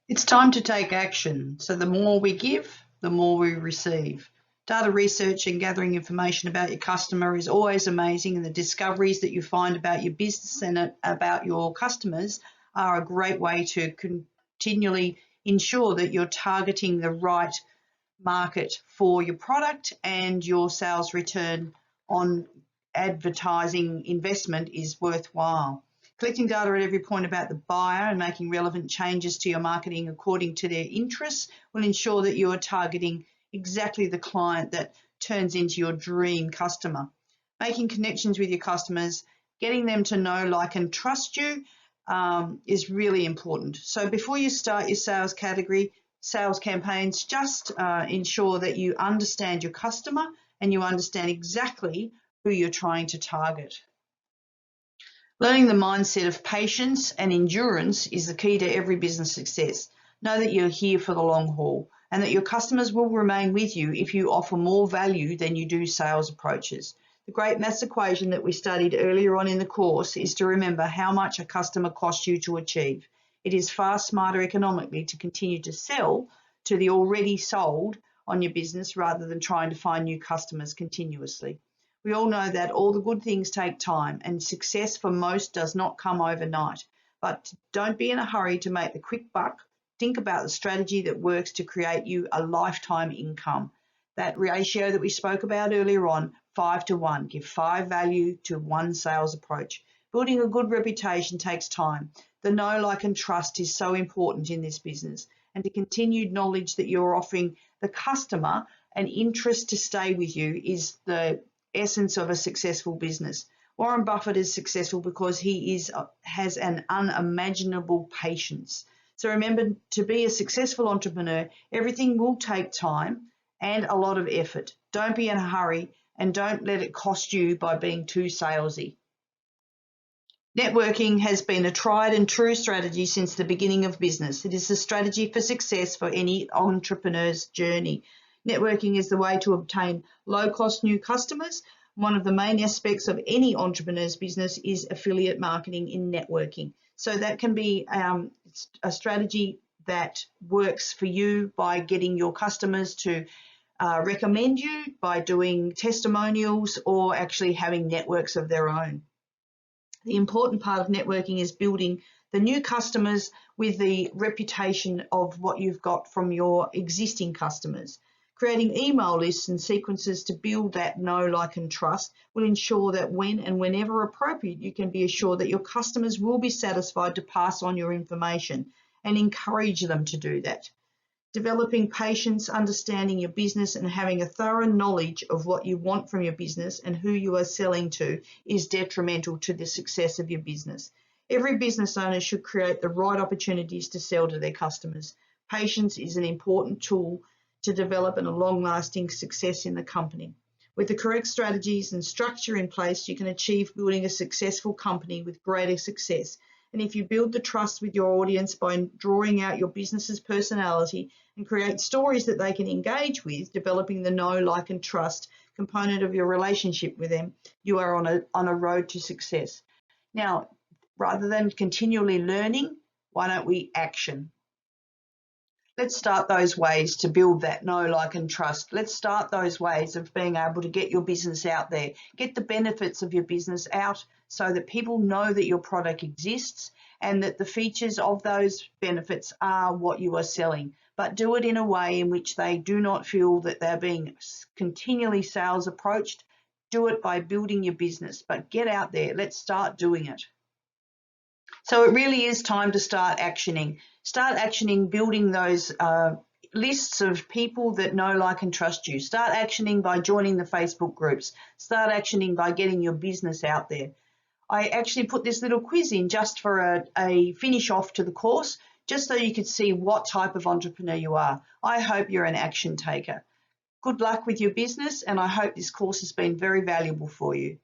It's time to take action. So the more we give, the more we receive. Data research and gathering information about your customer is always amazing, and the discoveries that you find about your business and about your customers are a great way to continually ensure that you're targeting the right market for your product, and your sales return on advertising investment is worthwhile. Collecting data at every point about the buyer and making relevant changes to your marketing according to their interests will ensure that you are targeting exactly the client that turns into your dream customer. Making connections with your customers, getting them to know, like, and trust you is really important. So before you start your sales campaigns, just ensure that you understand your customer and you understand exactly who you're trying to target. Learning the mindset of patience and endurance is the key to every business success. Know that you're here for the long haul and that your customers will remain with you if you offer more value than you do sales approaches. The great maths equation that we studied earlier on in the course is to remember how much a customer costs you to achieve. It is far smarter economically to continue to sell to the already sold on your business rather than trying to find new customers continuously. We all know that all the good things take time, and success for most does not come overnight. But don't be in a hurry to make the quick buck. Think about the strategy that works to create you a lifetime income. That ratio that we spoke about earlier on, 5 to 1, give 5 value to 1 sales approach. Building a good reputation takes time. The know, like, and trust is so important in this business, and the continued knowledge that you're offering the customer an interest to stay with you is the essence of a successful business. Warren Buffett is successful because he has an unimaginable patience. So remember, to be a successful entrepreneur, everything will take time and a lot of effort. Don't be in a hurry, and don't let it cost you by being too salesy. Networking has been a tried and true strategy since the beginning of business. It is the strategy for success for any entrepreneur's journey. Networking is the way to obtain low-cost new customers. One of the main aspects of any entrepreneur's business is affiliate marketing in networking. So that can be a strategy that works for you by getting your customers to recommend you, by doing testimonials, or actually having networks of their own. The important part of networking is building the new customers with the reputation of what you've got from your existing customers. Creating email lists and sequences to build that know, like, and trust will ensure that when and whenever appropriate, you can be assured that your customers will be satisfied to pass on your information, and encourage them to do that. Developing patience, understanding your business, and having a thorough knowledge of what you want from your business and who you are selling to is detrimental to the success of your business. Every business owner should create the right opportunities to sell to their customers. Patience is an important tool to develop a long-lasting success in the company. With the correct strategies and structure in place, you can achieve building a successful company with greater success. And if you build the trust with your audience by drawing out your business's personality and create stories that they can engage with, developing the know, like, and trust component of your relationship with them, you are on a road to success. Now, rather than continually learning, why don't we action? Let's start those ways to build that know, like, and trust. Let's start those ways of being able to get your business out there, get the benefits of your business out so that people know that your product exists and that the features of those benefits are what you are selling. But do it in a way in which they do not feel that they're being continually sales approached. Do it by building your business, but get out there. Let's start doing it. So it really is time to start actioning. Start actioning, building those lists of people that know, like, and trust you. Start actioning by joining the Facebook groups. Start actioning by getting your business out there. I actually put this little quiz in just for a finish off to the course, just so you could see what type of entrepreneur you are. I hope you're an action taker. Good luck with your business, and I hope this course has been very valuable for you.